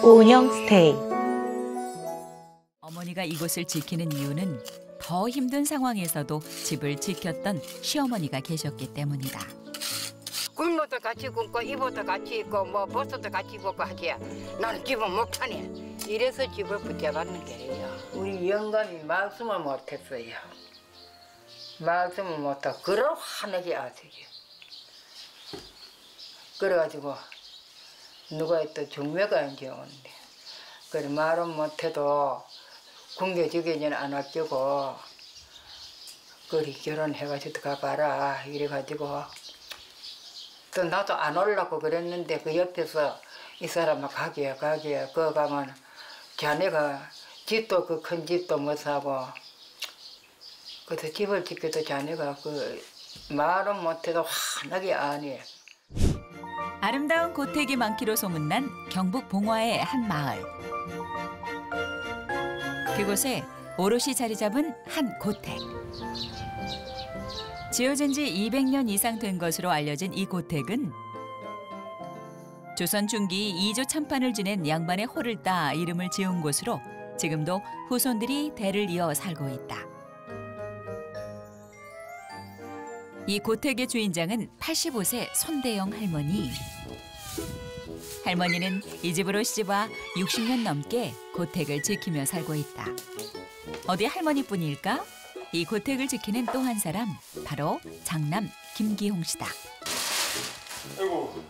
오은영 스테이. 어머니가 이곳을 지키는 이유는 더 힘든 상황에서도 집을 지켰던 시어머니가 계셨기 때문이다. 굶어도 같이 굶고 입어도 같이 입고 뭐 벗어도 같이 입고 하지. 나는 집을 못하네. 이래서 집을 붙잡았는 게요. 우리 영감이 말씀을 못했어요. 말씀을 못하고 그런 화나게 아세요. 그래가지고 누가 또 중매가 이제 오는데 그래 말은 못해도 굶겨주기는 안 아끼고 그리 결혼해가지고 가봐라 이래가지고 또 나도 안 오려고 그랬는데 그 옆에서 이 사람은 가게 그거 가면 자네가 집도 그 큰 집도 못 사고 그래서 집을 지켜도 자네가 그 말은 못해도 환하게 아니. 아름다운 고택이 많기로 소문난 경북 봉화의 한 마을. 그곳에 오롯이 자리 잡은 한 고택. 지어진 지 200년 이상 된 것으로 알려진 이 고택은 조선 중기 이조 참판을 지낸 양반의 호를 따 이름을 지은 곳으로 지금도 후손들이 대를 이어 살고 있다. 이 고택의 주인장은 85세 손대영 할머니. 할머니는 이 집으로 시집와 60년 넘게 고택을 지키며 살고 있다. 어디 할머니뿐일까? 이 고택을 지키는 또 한 사람, 바로 장남 김기홍 씨다. 아이고,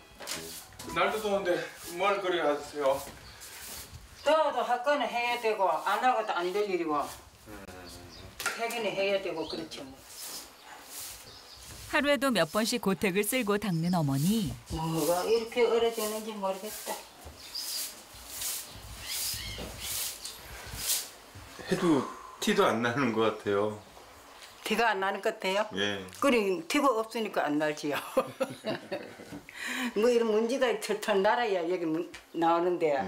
날도 더운데 뭘 그리 하세요? 더워도 할 거는 해야 되고 안 하고도 안 될 일이고 하기는 해야 되고 그렇죠 뭐. 하루에도 몇 번씩 고택을 쓸고 닦는 어머니. 뭐가 이렇게 얼어지는지 모르겠다. 해도 티도 안 나는 것 같아요. 티가 안 나는 것 같아요? 예. 그래 티가 없으니까 안 날지요. 뭐 이런 먼지가 털털 날아야 여기 나오는데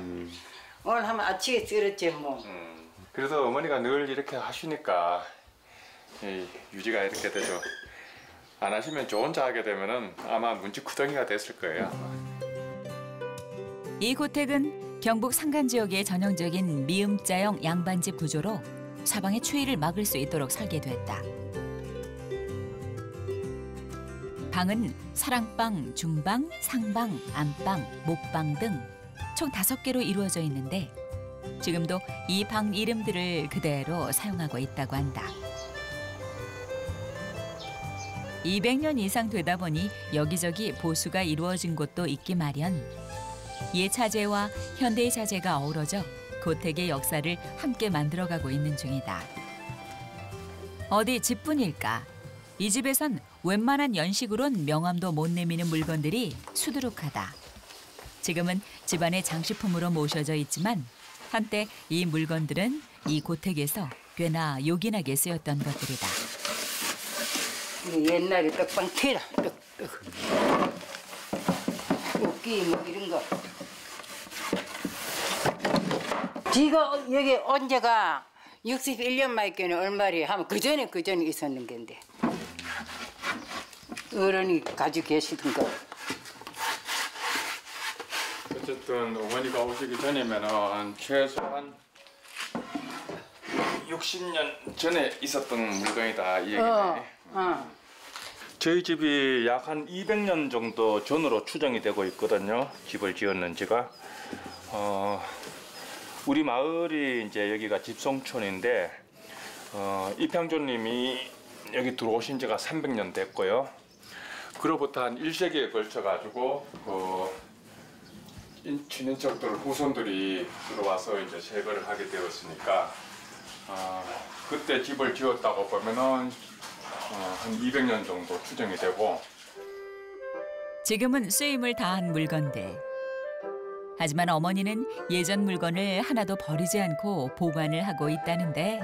오늘 하면 아침에 쓸었지 뭐. 그래서 어머니가 늘 이렇게 하시니까 유지가 이렇게 되죠. 안 하시면 저 혼자 하게 되면은 아마 문지구덩이가 됐을 거예요. 이 고택은 경북 산간 지역의 전형적인 미음자형 양반집 구조로 사방의 추위를 막을 수 있도록 설계됐다. 방은 사랑방, 중방, 상방, 안방, 목방 등 총 5개로 이루어져 있는데 지금도 이 방 이름들을 그대로 사용하고 있다고 한다. 200년 이상 되다 보니 여기저기 보수가 이루어진 곳도 있기 마련. 옛 자재와 현대의 자재가 어우러져 고택의 역사를 함께 만들어가고 있는 중이다. 어디 집뿐일까? 이 집에선 웬만한 연식으론 명함도 못 내미는 물건들이 수두룩하다. 지금은 집안의 장식품으로 모셔져 있지만 한때 이 물건들은 이 고택에서 꽤나 요긴하게 쓰였던 것들이다. 옛날에 떡방 티라 떡. 웃기 뭐 이런 거. 지가 여기 온 지가 61년 만에 얼마리 하면 그 전에 있었는 건데 어른이 가지고 계시던 거. 어쨌든 어머니가 오시기 전이면은 최소한 60년 전에 있었던 물건이다 이 얘기네. 저희 집이 약 한 200년 정도 전으로 추정이 되고 있거든요. 집을 지었는 지가. 우리 마을이 이제 여기가 집송촌인데 이평조님이 여기 들어오신 지가 300년 됐고요. 그로부터 한 1세기에 걸쳐 가지고 친인척들 후손들이 들어와서 이제 세거를 하게 되었으니까 그때 집을 지었다고 보면은 한 200년 정도 추정이 되고. 지금은 쓰임을 다한 물건들. 하지만 어머니는 예전 물건을 하나도 버리지 않고 보관을 하고 있다는데.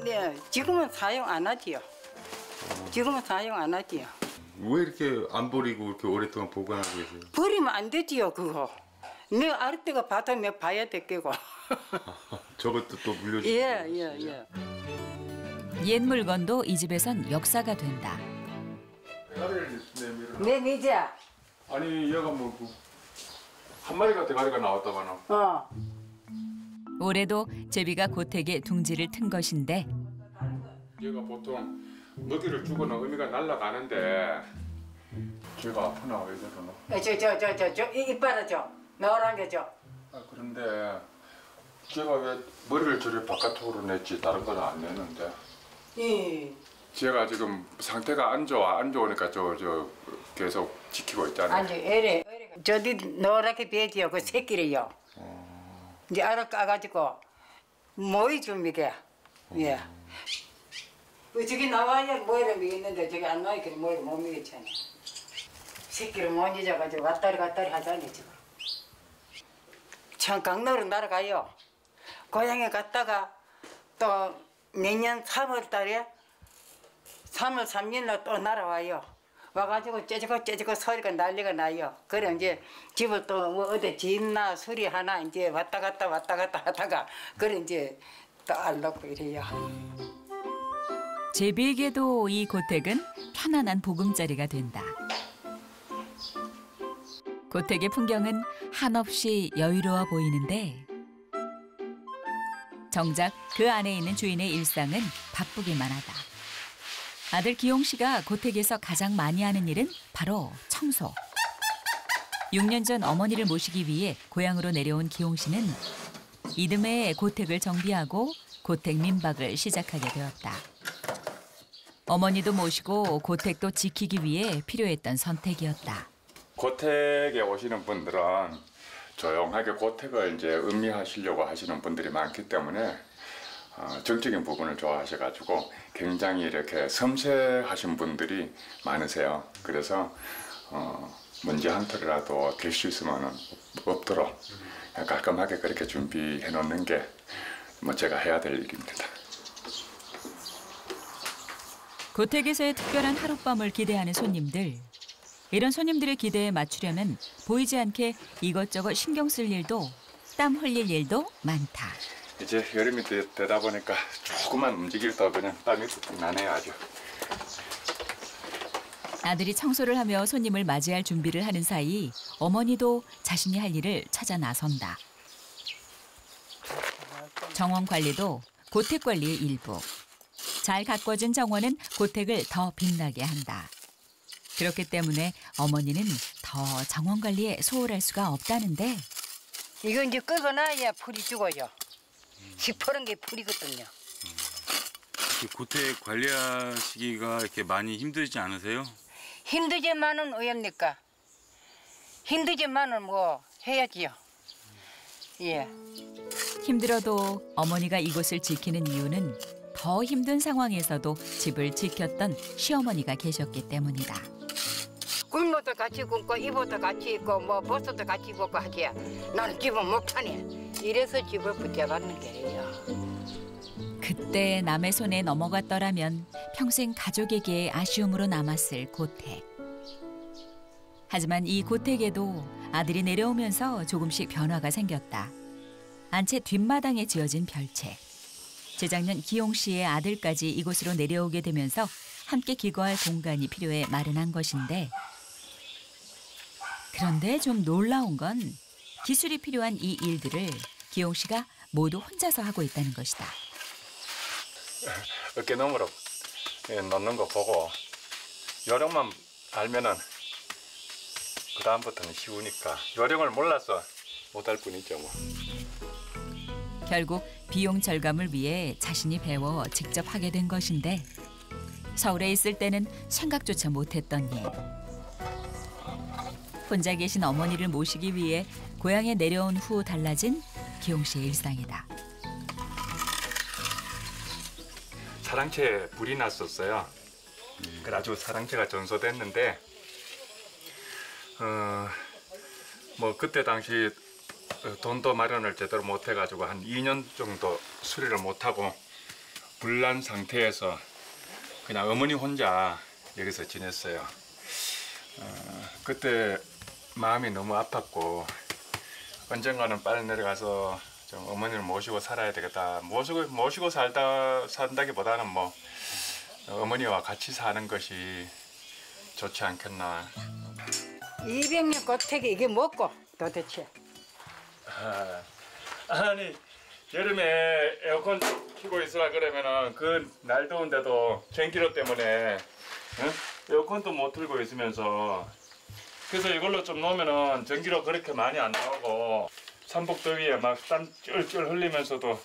네, 지금은 사용 안 하지요. 지금은 사용 안 하지요. 왜 이렇게 안 버리고 이렇게 오랫동안 보관하고 계세요? 버리면 안 되지요, 그거. 내가 알 때가 받으면 봐야 될게고. 저것도 또 물려주고. 예. 옛 물건도 이 집에선 역사가 된다. 배를 내밀어. 내 미자. 아니 얘가 뭐 한 마리가 대가리가 나왔다가는. 올해도 제비가 고택에 둥지를 튼 것인데 얘가 보통 먹이를 주고는 어미가 날아가는데 걔가 아프나 왜 저러나? 저 이빨을 줘. 노란 게 줘. 아 그런데 걔가 왜 머리를 저리 바깥으로 냈지 다른 건 안 내는데. 예. 제가 지금 상태가 안 좋으니까 저 계속 지키고 있잖아요. 아니 애래. 저기 노랗게 배지요. 그 새끼를요. 이제 알아 까가지고 모이 좀 이게. 예. 저기 나와야 모이를 미겠는데 저기 안 나와야 모이를 못 미겠잖아. 새끼를 못 잊어가지고 왔다리 하자니 지금. 참 강로로 날아가요. 고향에 갔다가 또 내년 3월 달에 3월 3일날 또 날아와요. 와가지고 째지고 소리가 난리가 나요. 그래 이제 집을 또 뭐 어디 집나 수리하나 이제 왔다 갔다 하다가 그래 이제 또 알놓고 이래요. 제비에게도 이 고택은 편안한 보금자리가 된다. 고택의 풍경은 한없이 여유로워 보이는데 정작 그 안에 있는 주인의 일상은 바쁘기만 하다. 아들 기용 씨가 고택에서 가장 많이 하는 일은 바로 청소. 6년 전 어머니를 모시기 위해 고향으로 내려온 기용 씨는 이듬해 고택을 정비하고 고택 민박을 시작하게 되었다. 어머니도 모시고 고택도 지키기 위해 필요했던 선택이었다. 고택에 오시는 분들은 조용하게 고택을 이제 음미하시려고 하시는 분들이 많기 때문에 정적인 부분을 좋아하셔가지고 굉장히 이렇게 섬세하신 분들이 많으세요. 그래서 문제 한 톨이라도 될 수 있으면 없도록 깔끔하게 그렇게 준비해 놓는 게 뭐 제가 해야 될 일입니다. 고택에서의 특별한 하룻밤을 기대하는 손님들. 이런 손님들의 기대에 맞추려면 보이지 않게 이것저것 신경 쓸 일도 땀 흘릴 일도 많다. 이제 여름이 되다 보니까 조금만 움직일다 그냥 땀이 뚝뚝 나네요 아주. 아들이 청소를 하며 손님을 맞이할 준비를 하는 사이 어머니도 자신이 할 일을 찾아 나선다. 정원 관리도 고택 관리의 일부. 잘 가꿔진 정원은 고택을 더 빛나게 한다. 그렇기 때문에 어머니는 더 정원 관리에 소홀할 수가 없다는데 이거 이제 끄거나야 풀이 죽어요. 시퍼런 게 풀이거든요. 고택 관리하시기가 이렇게 많이 힘들지 않으세요? 힘들지만은 어렵니까? 힘들지만은 뭐 해야지요. 예. 힘들어도 어머니가 이곳을 지키는 이유는 더 힘든 상황에서도 집을 지켰던 시어머니가 계셨기 때문이다. 굶어도 같이 굶고 입어도 같이 입고 뭐 벗어도 같이 입고 하지. 나는 집을 못하네. 이래서 집을 붙잡았는 게예요. 그때 남의 손에 넘어갔더라면 평생 가족에게 아쉬움으로 남았을 고택. 하지만 이 고택에도 아들이 내려오면서 조금씩 변화가 생겼다. 안채 뒷마당에 지어진 별채. 재작년 기용 씨의 아들까지 이곳으로 내려오게 되면서 함께 기거할 공간이 필요해 마련한 것인데 그런데 좀 놀라운 건 기술이 필요한 이 일들을 기용 씨가 모두 혼자서 하고 있다는 것이다. 어깨너머로 넣는 거 보고 요령만 알면은 그 다음부터는 쉬우니까 요령을 몰라서 못할 뿐이죠 뭐. 결국 비용 절감을 위해 자신이 배워 직접 하게 된 것인데 서울에 있을 때는 생각조차 못했던 일. 혼자 계신 어머니를 모시기 위해 고향에 내려온 후 달라진 기용 씨의 일상이다. 사랑채에 불이 났었어요. 그래가지고 사랑채가 전소됐는데 뭐 그때 당시 돈도 마련을 제대로 못해가지고 한 2년 정도 수리를 못하고 불난 상태에서 그냥 어머니 혼자 여기서 지냈어요. 그때 마음이 너무 아팠고 언젠가는 빨리 내려가서 좀 어머니를 모시고 살아야 되겠다. 모시고 산다기보다는 뭐 어머니와 같이 사는 것이 좋지 않겠나. 200년 고택에 이게 먹고 도대체. 아니 여름에 에어컨 켜고 있으라 그러면은 그 날 더운데도 전기료 때문에 응? 에어컨도 못 틀고 있으면서 그래서 이걸로 좀 놓으면은 전기료 그렇게 많이 안 나오고 삼복더위에 막 땀 쫄쫄 흘리면서도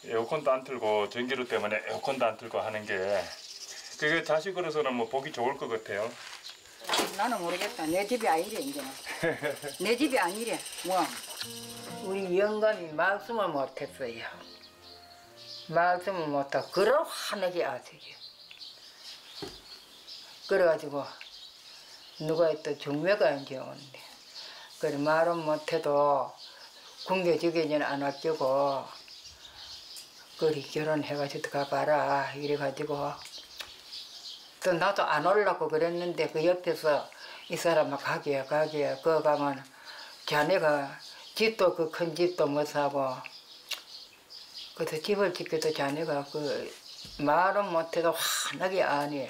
에어컨도 안 틀고 전기료 때문에 에어컨도 안 틀고 하는 게 그게 자식으로서는 뭐 보기 좋을 것 같아요. 나는 모르겠다. 내 집이 아니래 이제는. 내 집이 아니래. 뭐 우리 영감이 말씀을 못했어요. 말씀을 못하고 그런 화나게 아세요. 그래가지고 누가 또 중매가 이제 오는데 그래 말은 못해도 궁겨주기는 안 아끼고 그리 결혼해가지고 가봐라 이래가지고 또 나도 안 오려고 그랬는데 그 옆에서 이 사람은 가게 그거 가면 자네가 집도 그 큰 집도 못 사고 그래서 집을 짓기도 자네가 그 말은 못해도 환하게 아니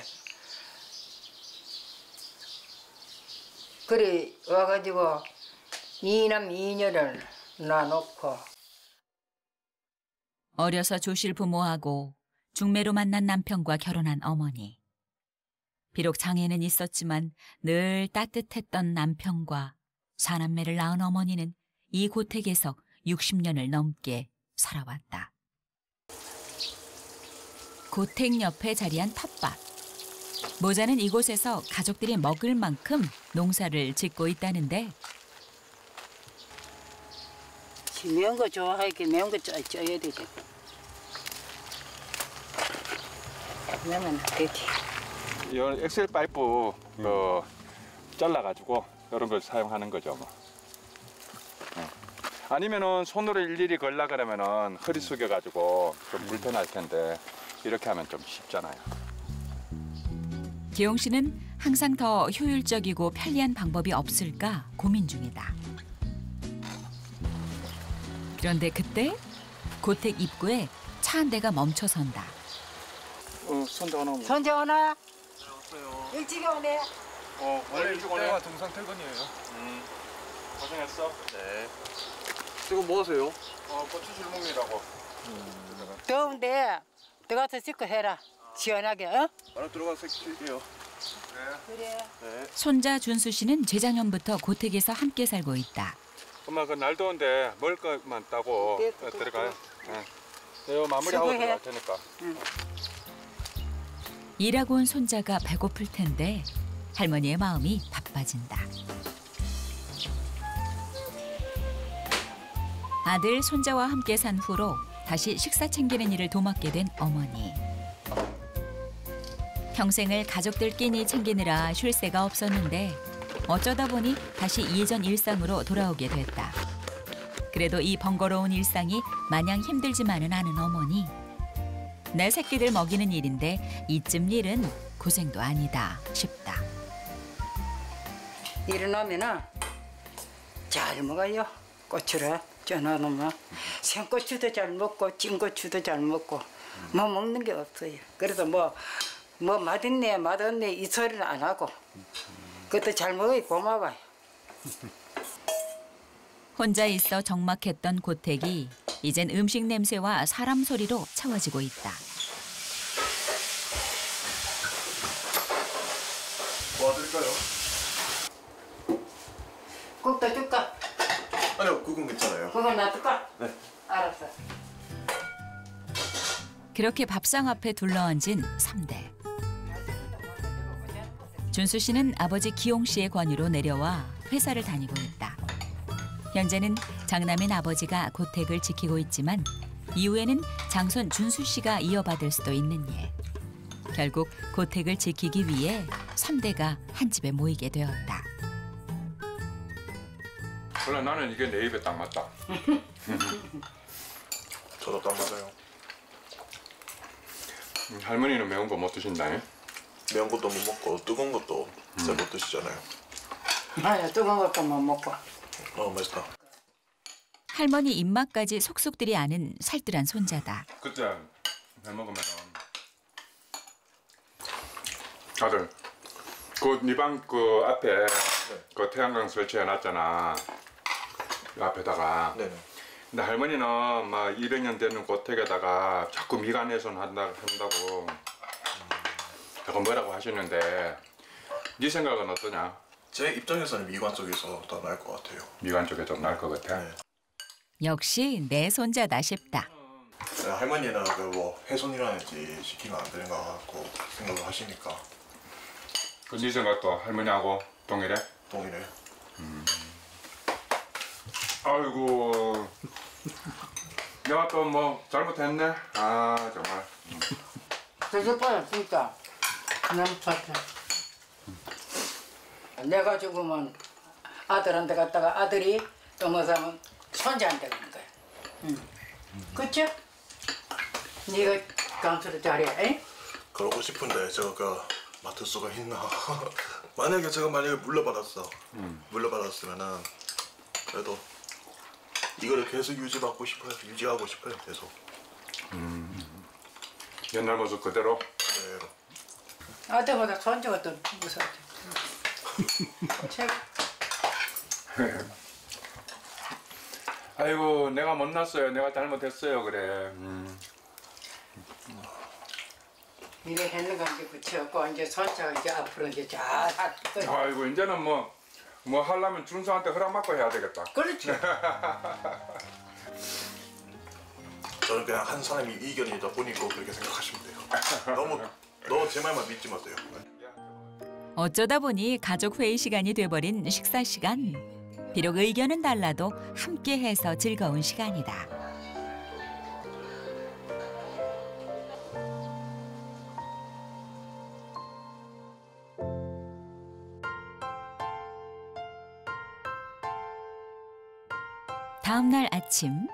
그래 와가지고 이남 이녀를 놔놓고 어려서 조실 부모하고 중매로 만난 남편과 결혼한 어머니. 비록 장애는 있었지만 늘 따뜻했던 남편과 사남매를 낳은 어머니는 이 고택에서 60년을 넘게 살아왔다. 고택 옆에 자리한 텃밭. 모자는 이곳에서 가족들이 먹을 만큼 농사를 짓고 있다는데 매운 거 좋아하니까 매운 거 쪄야 되지. 그러면 되지. 이 엑셀 파이프 잘라가지고 이런 걸 사용하는 거죠. 뭐. 아니면은 손으로 일일이 걸라 그러면은 허리 숙여가지고 좀 불편할 텐데 이렇게 하면 좀 쉽잖아요. 기용 씨는 항상 더 효율적이고 편리한 방법이 없을까 고민 중이다. 그런데 그때 고택 입구에 차 한 대가 멈춰선다. 손자 오나? 손자 오나? 네, 왔어요. 일찍 오네. 원래 일찍 오네요. 동상 퇴근이에요. 고생했어. 네. 지금 뭐 하세요? 고추 줄목이라고. 더운데 들어가서 씻고 해라. 시원하게. 어? 안에 들어가서 쉴게요. 그래. 네. 손자 준수 씨는 재작년부터 고택에서 함께 살고 있다. 엄마 그 날 더운데 먹을 것만 따고 네, 들어가요. 네, 마무리하고 수고해. 들어갈 테니까. 일하고 온 손자가 배고플 텐데 할머니의 마음이 바빠진다. 아들 손자와 함께 산 후로 다시 식사 챙기는 일을 도맡게 된 어머니. 평생을 가족들끼리 챙기느라 쉴 새가 없었는데 어쩌다 보니 다시 예전 일상으로 돌아오게 됐다. 그래도 이 번거로운 일상이 마냥 힘들지만은 않은 어머니. 내 새끼들 먹이는 일인데 이쯤 일은 고생도 아니다 싶다. 일어나면은 잘 먹어요. 고추를 쪄놓으면 생고추도 잘 먹고 찐고추도 잘 먹고 뭐 먹는 게 없어요. 그래서 뭐 맛있네 맛없네 이 소리는 안 하고 그것도 잘 먹어야 고마워요. 혼자 있어 적막했던 고택이 이젠 음식 냄새와 사람 소리로 채워지고 있다. 뭐 드릴까요? 국도 줄까? 아니요, 그건 괜찮아요. 그거 놔둘까? 네. 알았어. 그렇게 밥상 앞에 둘러앉은 3대. 준수 씨는 아버지 기용 씨의 권유로 내려와 회사를 다니고 있다. 현재는 장남인 아버지가 고택을 지키고 있지만 이후에는 장손 준수 씨가 이어받을 수도 있는 일. 결국 고택을 지키기 위해 3대가 한 집에 모이게 되었다. 원래 나는 이게 내 입에 딱 맞다. 저도 딱 맞아요. 할머니는 매운 거 못 드신다. 매운 것도 못 먹고 뜨거운 것도 잘 못 드시잖아요. 아니야 뜨거운 것도 못 먹고. 맛있다. 할머니 입맛까지 속속들이 아는 살뜰한 손자다. 그때 해 먹으면 아들 그 네 방 그 앞에 그 태양광 설치해 놨잖아. 이 앞에다가. 네네. 근데 할머니는 막 200년 되는 고택에다가 자꾸 미간훼손 한다고 자꾸 뭐라고 하시는데 네 생각은 어떠냐? 제 입장에서는 미관 쪽에서 더 나을 것 같아요. 미간 쪽에 좀 나을 것 같아. 네. 역시 내 손자다 싶다. 할머니는 그 뭐 훼손이라든지 시키면 안 되는 것 같고 생각을 하시니까 그 네 생각도 할머니하고 동일해? 동일해요. 아이고 내가 또 뭐 잘못했네. 아 정말. 드셔봐요 진짜. 너무 좋다. 내가 죽으면 아들한테 갔다가 아들이 또 뭐사면 손자한테 가는 거야. 그쵸? 네가 감수를 잘해. 에? 그러고 싶은데 제가 그 맡을 수가 있나? 만약에 제가 물려받았으면은 그래도 이거를 계속 유지하고 싶어요. 계속. 옛날 모습 그대로. 그대로. 아들보다 손자가 더 무서워. 아이고 내가 못났어요. 내가 잘못했어요. 그래. 이래 했는 건 이제 그치였고 이제 손자가 이제 앞으로 이제 잘 할 거야. 아이고 이제는 뭐 하려면 준수한테 허락 받고 해야 되겠다. 그렇지. 저는 그냥 한 사람이 이견이다 뿐이고 그렇게 생각하시면 돼요. 너무 제 말만 믿지 마세요. 어쩌다 보니 가족 회의 시간이 돼버린 식사 시간. 비록 의견은 달라도 함께해서 즐거운 시간이다. 다음 날 아침.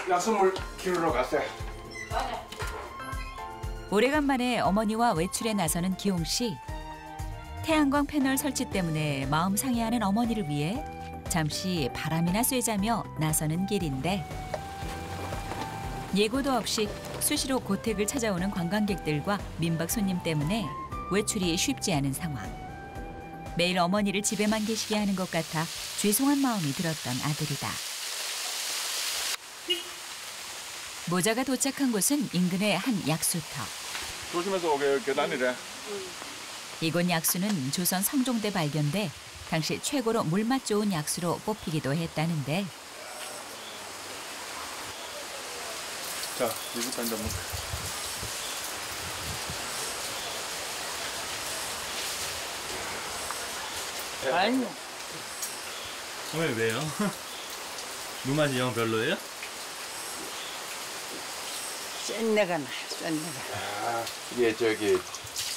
약수물 키우러 갔어요. 오래간만에 어머니와 외출에 나서는 기용 씨. 태양광 패널 설치 때문에 마음 상해하는 어머니를 위해 잠시 바람이나 쐬자며 나서는 길인데 예고도 없이 수시로 고택을 찾아오는 관광객들과 민박 손님 때문에 외출이 쉽지 않은 상황. 매일 어머니를 집에만 계시게 하는 것 같아 죄송한 마음이 들었던 아들이다. 모자가 도착한 곳은 인근의 한 약수터. 조심해서 오게 계단이래. 이곳 약수는 조선 성종 때 발견돼 당시 최고로 물맛 좋은 약수로 뽑히기도 했다는데 자, 이부터 이제 뭐. 아니 어머니 왜요? 물맛이 영 별로예요? 센 내가 나, 센 내가. 아, 이게 저기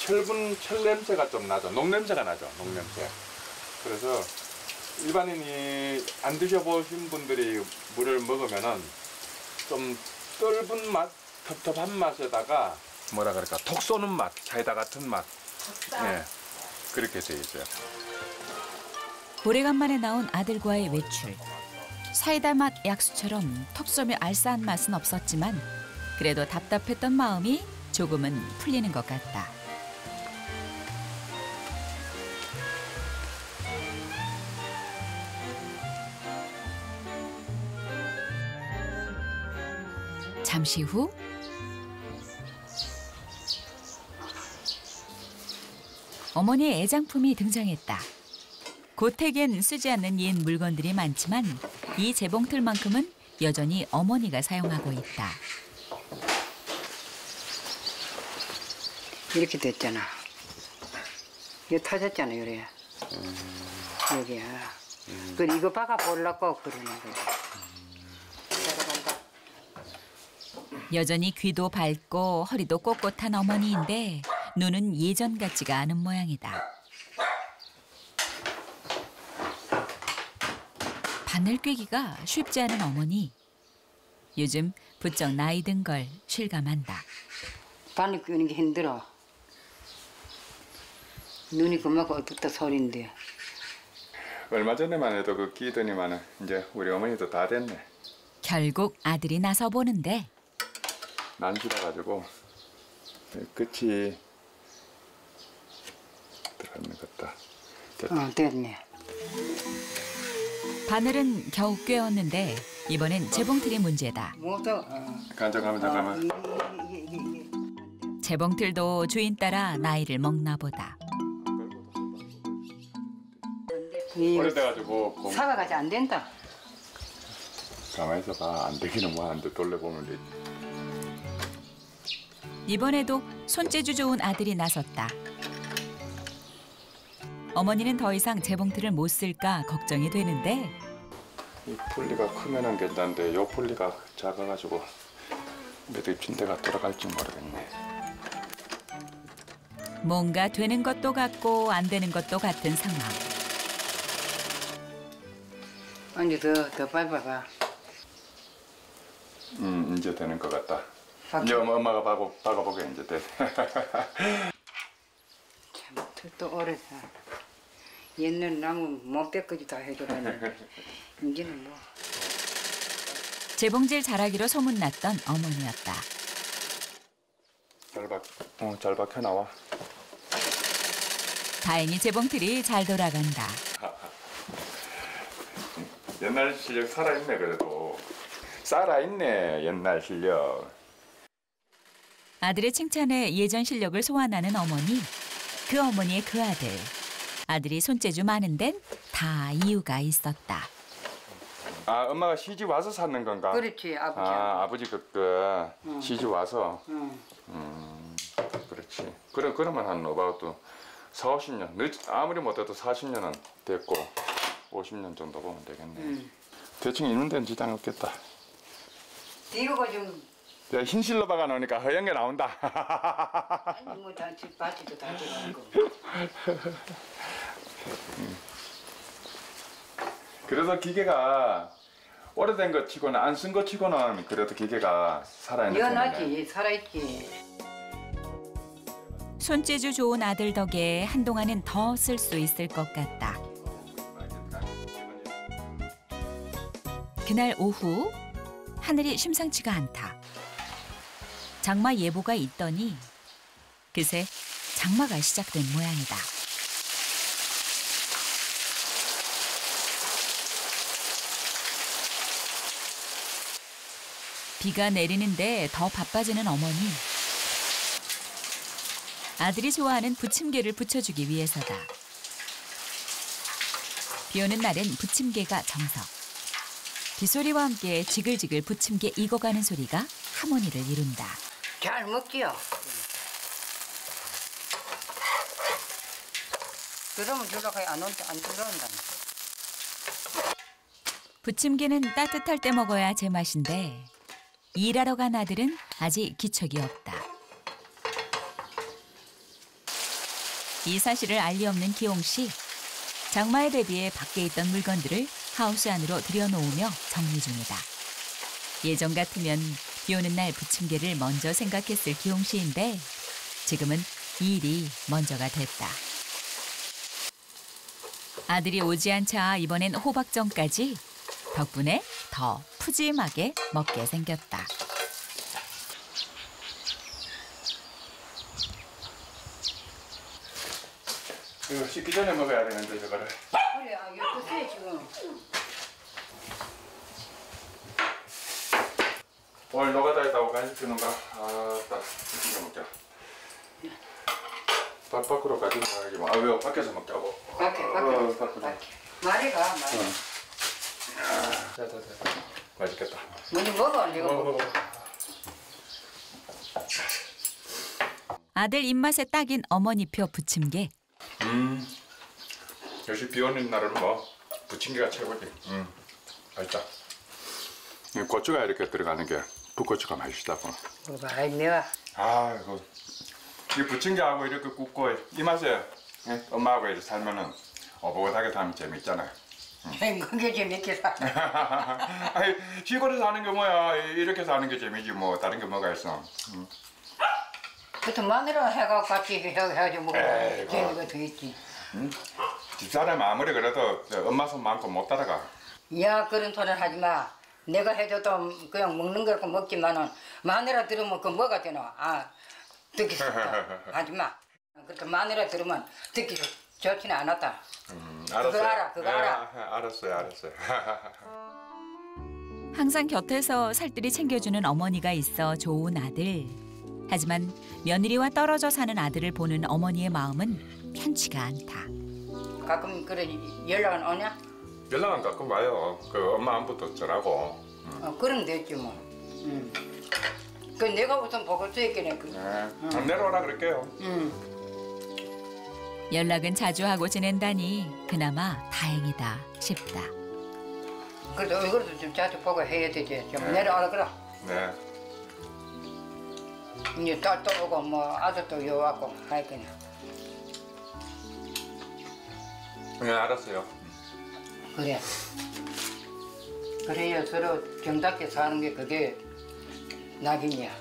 철 냄새가 좀 나죠. 녹 냄새가 나죠. 녹 냄새. 그래서 일반인이 안 드셔보신 분들이 물을 먹으면은 좀 떫은 맛, 텁텁한 맛에다가 뭐라 그럴까 톡 쏘는 맛, 사이다 같은 맛. 예, 그렇게 돼 있어요. 오래간만에 나온 아들과의 외출. 사이다 맛 약수처럼 톡 쏘며 알싸한 맛은 없었지만 그래도 답답했던 마음이 조금은 풀리는 것 같다. 잠시 후 어머니의 애장품이 등장했다. 고택엔 쓰지 않는 옛 물건들이 많지만 이 재봉틀만큼은 여전히 어머니가 사용하고 있다. 이렇게 됐잖아. 이거 터졌잖아, 요래. 여기야. 그리고 이거 박아 보려고 그러는 거야. 들어간다. 여전히 귀도 밝고 허리도 꼿꼿한 어머니인데 눈은 예전 같지가 않은 모양이다. 바늘 꿰기가 쉽지 않은 어머니. 요즘 부쩍 나이 든 걸 실감한다. 바늘 끄는 게 힘들어. 눈이 금방 어둡다 소리인데. 얼마 전에만 해도 그 끼더니만은 이제 우리 어머니도 다 됐네. 결국 아들이 나서 보는데 난시라 가지고 끝이 들어갔는 것 같다. 됐네. 바늘은 겨우 꿰었는데 이번엔 재봉틀이 문제다. 못어. 잠깐만. 재봉틀도 주인 따라 나이를 먹나 보다. 오래돼가지고 사과같이 안 된다. 가만히 있어봐. 안 되기는 뭐 하는데 돌려보면 되지. 이번에도 손재주 좋은 아들이 나섰다. 어머니는 더 이상 재봉틀을 못 쓸까 걱정이 되는데 이 풀리가 크면은 괜찮은데 요 풀리가 작아가지고 몇 입춘대가 돌아갈지 모르겠네. 뭔가 되는 것도 같고 안 되는 것도 같은 상황. 언니 더 밟아봐. 이제 되는 것 같다. 박혀. 이제 엄마가 박아보게 이제 돼. 참, 또 오래 사. 옛날 나무 몸빼까지 다 해줘가니 이제는 뭐. 재봉질 잘하기로 소문났던 어머니였다. 잘 박혀 나와. 다행히 재봉틀이 잘 돌아간다. 옛날 실력 살아있네 그래도. 살아있네 옛날 실력. 아들의 칭찬에 예전 실력을 소환하는 어머니. 그 어머니의 그 아들. 아들이 손재주 많은 데는 다 이유가 있었다. 아 엄마가 시집 와서 사는 건가? 그렇지 아버지. 아 아버지 시집 와서. 응. 그렇지. 그러면 한 about 4, 50년. 아무리 못해도 40년은 됐고 50년 정도 보면 되겠네. 대충 있는 데는 지장 없겠다. 이거가 좀 내가 흰실로 박아 놓으니까 허연 게 나온다. 아니 뭐 단지 바지도 다 들어가고. 그래서 기계가 오래된 것 치고는 안 쓴 것 치고는 그래도 기계가 살아있는 편이네. 연하지 살아있지. 손재주 좋은 아들 덕에 한동안은 더 쓸 수 있을 것 같다. 그날 오후 하늘이 심상치가 않다. 장마 예보가 있더니 그새 장마가 시작된 모양이다. 비가 내리는데 더 바빠지는 어머니. 아들이 좋아하는 부침개를 부쳐주기 위해서다. 비 오는 날엔 부침개가 정석. 빗소리와 함께 지글지글 부침개 익어가는 소리가 하모니를 이룬다. 잘 먹지요. 그러면 저렇게 안 들어온다. 부침개는 따뜻할 때 먹어야 제맛인데 일하러 간 아들은 아직 기척이 없다. 이 사실을 알리 없는 기용 씨. 장마에 대비해 밖에 있던 물건들을 하우스 안으로 들여놓으며 정리 중이다. 예전 같으면 비 오는 날 부침개를 먼저 생각했을 기용 씨인데 지금은 이 일이 먼저가 됐다. 아들이 오지 않자 이번엔 호박전까지 덕분에 더 푸짐하게 먹게 생겼다. 이거 씻기 전에 먹어야 되는데 저거를. 그래, 아, 이거 쎄 지금. 오늘 노가다에다가 간식 주는가? 아따 씻겨 먹자. 밖으로 가지 말기 뭐. 왜 밖에서 먹자고? 밖에. 말이가 말. 맛있겠다. 먼저 먹어, 이거 먹어. 아들 입맛에 딱인 어머니표 부침개. 역시 비 오는 날은 뭐 부침개가 최고지. 맛있다. 이 고추가 이렇게 들어가는 게 풋고추가 맛있다고. 뭐가 아이 매워. 아 이거 이 부침개하고 이렇게 굽고 이 맛에 엄마하고 이렇게 살면은 오붓하게 살면 재밌잖아요. 그게 재밌게 사. 아니 시골에 사는 게 뭐야? 이렇게 사는 게 재미지 뭐 다른 게 뭐가 있어? 그것도 마누라 해가 같이 해가지고 먹어. 에이구. 재미가 더 있지. 집사람 아무리 그래도 엄마 손 많고 못 따라가. 야 그런 소리는 하지 마. 내가 해줘도 그냥 먹는 거고 먹지만은 마누라 들으면 그 뭐가 되노? 아 듣기 싫다. 하지 마. 그렇게 마누라 들으면 듣기 좋지는 않았다. 알았어요. 그거 알아, 그거 알아. 알았어요. 항상 곁에서 살뜰히 챙겨주는 어머니가 있어 좋은 아들. 하지만 며느리와 떨어져 사는 아들을 보는 어머니의 마음은 편치가 않다. 가끔 그래 연락은 오냐? 연락은 가끔 와요. 그 엄마 안부도 전하고. 그럼 됐지 뭐. 그 내가 우선 보고 있겠네. 네. 내려오라 그럴게요. 연락은 자주 하고 지낸다니 그나마 다행이다 싶다. 그래도 얼굴도 좀 자주 보고 해야 되지. 좀 네. 내려오라 그래. 네. 이제 딸도 오고 뭐 아들도 요 왔고 할 거냐. 네, 알았어요. 그래. 그래야 서로 정답게 사는 게 그게 낙인이야.